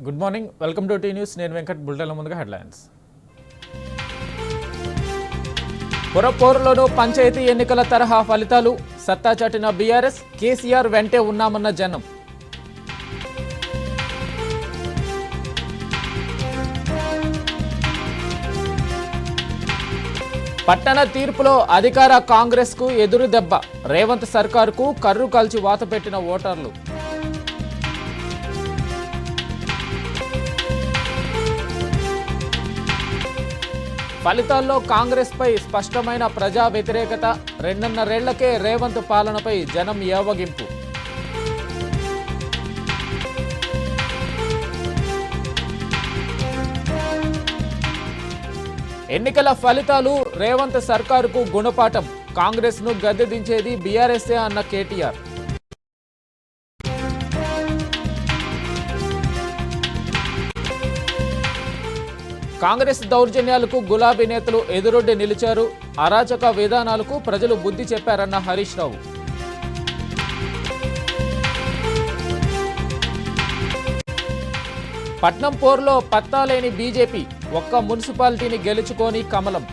Good morning, welcome to T news. నేను వెంకట్. బులెటిన్ల ముందుగా headlines. పురపోరులోనూ panchayat ఎన్నికల తరహా ఫలితాలు. సత్తా చాటిన బీఆర్ఎస్, కేసీఆర్ వెంటే ఉన్నామన్న జనం. పట్టణ తీర్పులో అధికార కాంగ్రెస్కు ఎదురు దెబ్బ. రేవంత్ సర్కారుకు కర్రు కాల్చి వాత పెట్టిన ఓటర్లు. ఫలితాల్లో కాంగ్రెస్పై స్పష్టమైన ప్రజా వ్యతిరేకత. 2.5 ఏళ్లకే రేవంత్ పాలనపై జనం ఏవగింపు. ఎన్నికల ఫలితాలు రేవంత్ సర్కారుకు గుణపాఠం. కాంగ్రెస్ను గద్దె దించేది బీఆర్ఎస్ఏ అన్న కేటీఆర్. కాంగ్రెస్ దౌర్జన్యాలకు గులాబీ నేతలు ఎదురొడ్డి నిలిచారు. అరాచక విధానాలకు ప్రజలు బుద్ధి చెప్పారన్న హరీష్ రావు. పట్నం పోరులో పత్తాలేని బీజేపీ. ఒక్క మున్సిపాలిటీని గెలుచుకొని కమలం.